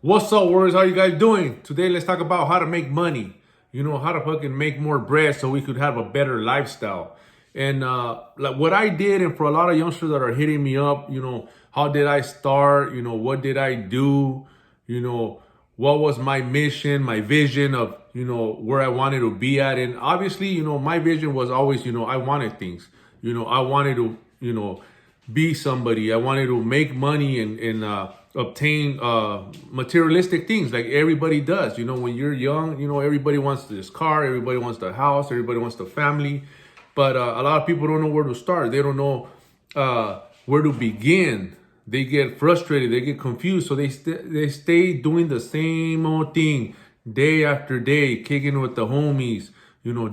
What's up, warriors? How you guys doing? Today, let's talk about how to make money. How to fucking make more bread so we could have a better lifestyle. And like what I did, and for a lot of youngsters that are hitting me up, how did I start? What did I do? You know, what was my mission, my vision of, where I wanted to be at. And obviously, my vision was always, I wanted things. I wanted to, be somebody. I wanted to make money and obtain materialistic things like everybody does. When you're young, everybody wants this car, everybody wants the house, everybody wants the family. But a lot of people don't know where to start. They don't know where to begin. They get frustrated. They get confused. So they stay doing the same old thing day after day, kicking with the homies,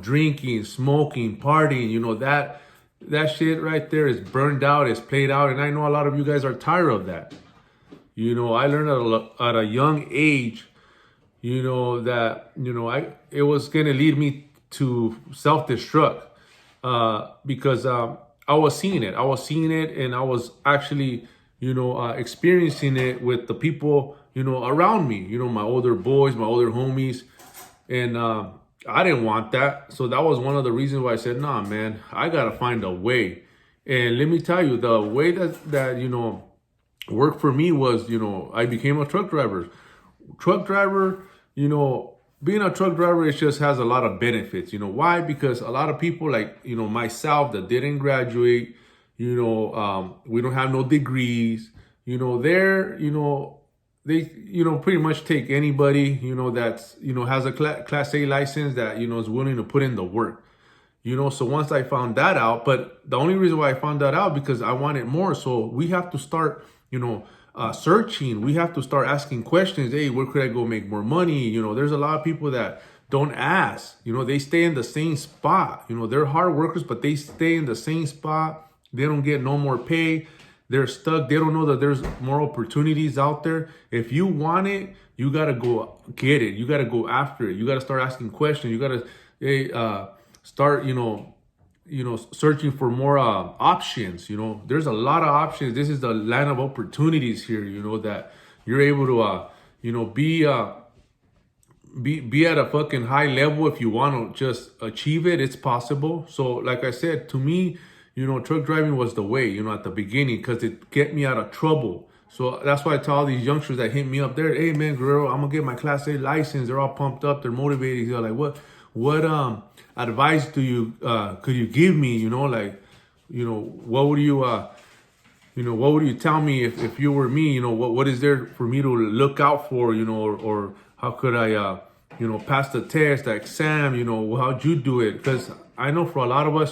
drinking, smoking, partying, that shit right there is burned out, is played out, and I know a lot of you guys are tired of that. I learned at a young age, that it was gonna lead me to self-destruct, because I was seeing it. I was seeing it, and I was actually, experiencing it with the people, around me. My older boys, my older homies, and I didn't want that. So that was one of the reasons why I said, nah, man, I gotta find a way. And let me tell you, the way that worked for me was, I became a truck driver. Truck driver, being a truck driver, it just has a lot of benefits. Why? Because a lot of people like, myself that didn't graduate, we don't have no degrees, they pretty much take anybody that's has a class A license that is willing to put in the work. So once I found that out, but the only reason why I found that out because I wanted more. So we have to start searching. We have to start asking questions. Hey, where could I go make more money? There's a lot of people that don't ask. They stay in the same spot. They're hard workers, but they stay in the same spot. They don't get no more pay. They're stuck. They don't know that there's more opportunities out there. If you want it, you gotta go get it. You gotta go after it. You gotta start asking questions. You gotta start, searching for more options. There's a lot of options. This is the land of opportunities here. That you're able to, be at a fucking high level. If you want to just achieve it, it's possible. So like I said, to me, truck driving was the way, at the beginning, because it get me out of trouble. So that's why I tell all these youngsters that hit me up there, hey man, Guerrero, I'm gonna get my class A license. They're all pumped up, they're motivated. They're like, what advice do you could you give me? What would you what would you tell me if you were me? What is there for me to look out for? Or how could I pass the test, the exam? How'd you do it? Because I know for a lot of us,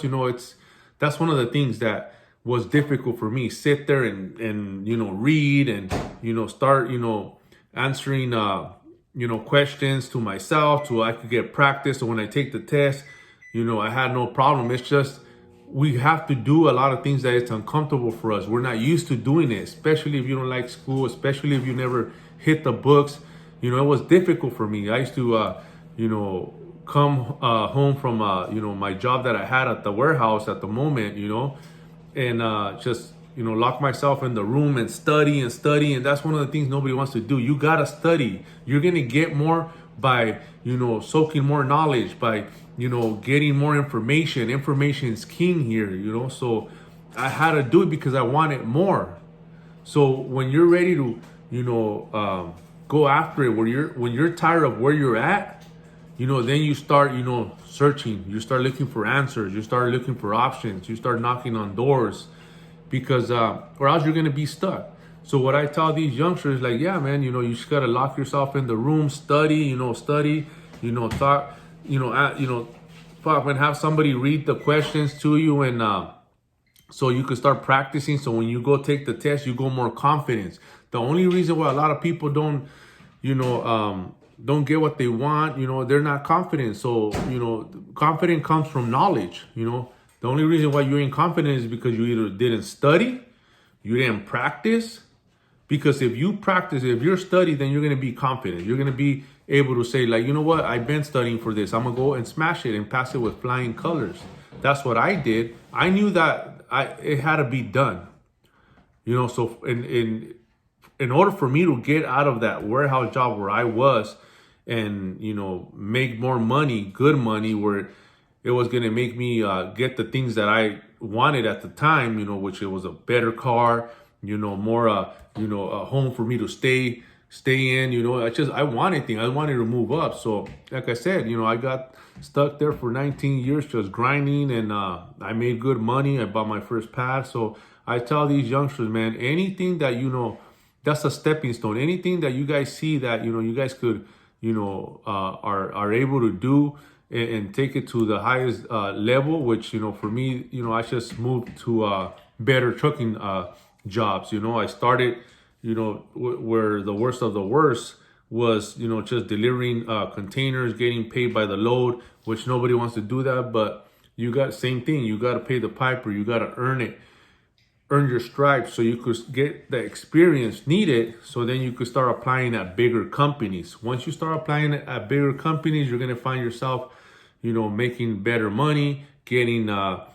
that's one of the things that was difficult for me. Sit there and read and start answering questions to myself so I could get practice. So when I take the test, I had no problem. It's just we have to do a lot of things that it's uncomfortable for us. We're not used to doing it, especially if you don't like school, especially if you never hit the books. It was difficult for me. I used to come home from my job that I had at the warehouse at the moment, and just lock myself in the room and study, and that's one of the things nobody wants to do. You gotta study. You're gonna get more by soaking more knowledge, by getting more information. Information is king here, so I had to do it because I wanted more. So when you're ready to go after it, when you're tired of where you're at, then you start, searching. You start looking for answers. You start looking for options. You start knocking on doors, because or else you're gonna be stuck. So what I tell these youngsters, like, yeah, man, you just gotta lock yourself in the room, study, thought, fuck, and have somebody read the questions to you, and so you can start practicing. So when you go take the test, you go more confidence. The only reason why a lot of people don't get what they want, they're not confident. So, confidence comes from knowledge. The only reason why you ain't confident is because you either didn't study, you didn't practice. Because if you practice, if you're studying, then you're going to be confident. You're going to be able to say, like, you know what, I've been studying for this. I'm going to go and smash it and pass it with flying colors. That's what I did. I knew that it had to be done. So, and in order for me to get out of that warehouse job where I was and, make more money, good money, where it was going to make me get the things that I wanted at the time, which it was a better car, more, a home for me to stay in, I wanted things. I wanted to move up. So like I said, I got stuck there for 19 years just grinding, and I made good money. I bought my first pad. So I tell these youngsters, man, anything that, that's a stepping stone. Anything that you guys see that, you guys could, are able to do and take it to the highest level, which, for me, I just moved to better trucking jobs. I started, where the worst of the worst was, just delivering containers, getting paid by the load, which nobody wants to do that. But you got same thing. You got to pay the piper. You got to earn your stripes so you could get the experience needed, so then you could start applying at bigger companies. Once you start applying at bigger companies, you're going to find yourself, making better money, getting your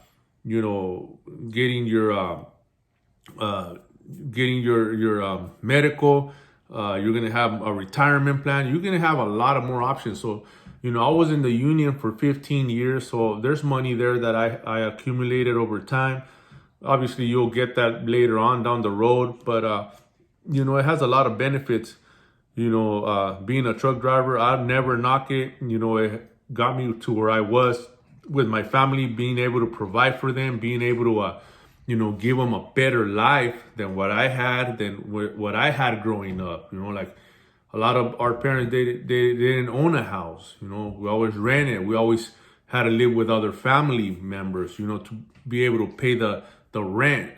medical. You're going to have a retirement plan. You're going to have a lot of more options. So, I was in the union for 15 years. So there's money there that I accumulated over time. Obviously, you'll get that later on down the road, but it has a lot of benefits. Being a truck driver, I'd never knock it. It got me to where I was with my family, being able to provide for them, being able to, give them a better life than what I had, growing up. Like a lot of our parents, they didn't own a house. We always rented. We always had to live with other family members. To be able to pay the rent.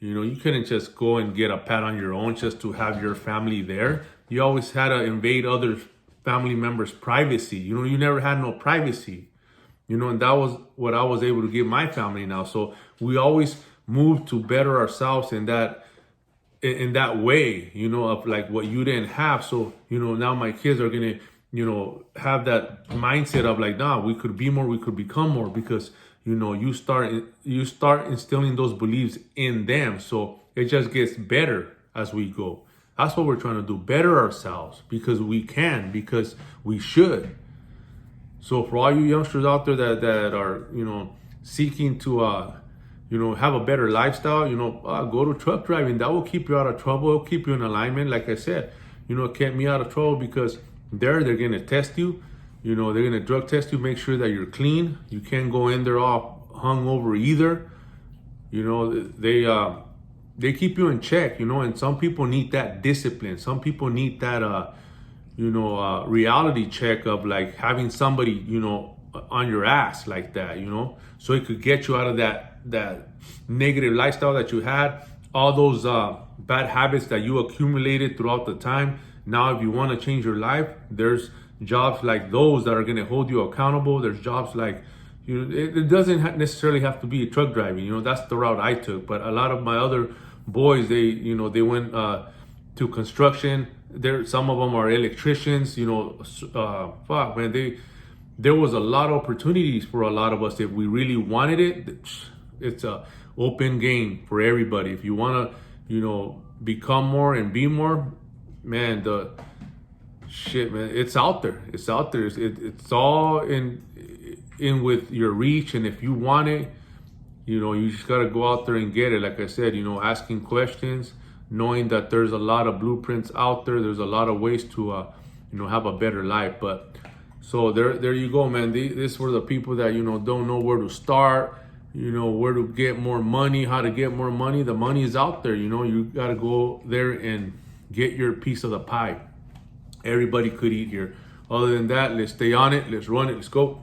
You couldn't just go and get a pad on your own just to have your family there. You always had to invade other family members' privacy. You never had no privacy. And that was what I was able to give my family now. So we always moved to better ourselves in that way, of like what you didn't have. So, now my kids are gonna, have that mindset of like, nah, we could be more, we could become more, because you start instilling those beliefs in them. So it just gets better as we go. That's what we're trying to do, better ourselves, because we can, because we should. So for all you youngsters out there that are, seeking to, have a better lifestyle, go to truck driving. That will keep you out of trouble. It'll keep you in alignment. Like I said, it kept me out of trouble because they're going to test you. They're going to drug test you, make sure that you're clean. You can't go in there all hungover either. They keep you in check, and some people need that discipline. Some people need that, reality check of like having somebody, on your ass like that, so it could get you out of that negative lifestyle that you had, all those bad habits that you accumulated throughout the time. Now, if you want to change your life, there's jobs like those that are going to hold you accountable. There's jobs like, it doesn't necessarily have to be truck driving. That's the route I took. But a lot of my other boys, they went to construction. Some of them are electricians. Fuck, man, there was a lot of opportunities for a lot of us if we really wanted it. It's a open game for everybody. If you want to, become more and be more, man, man, it's out there. It's out there. It's all in with your reach. And if you want it, you just got to go out there and get it. Like I said, asking questions, knowing that there's a lot of blueprints out there. There's a lot of ways to, have a better life. But so there you go, man. These were the people that, don't know where to start, where to get more money, how to get more money. The money is out there. You got to go there and get your piece of the pie. Everybody could eat here. Other than that, let's stay on it. Let's run it. Let's go.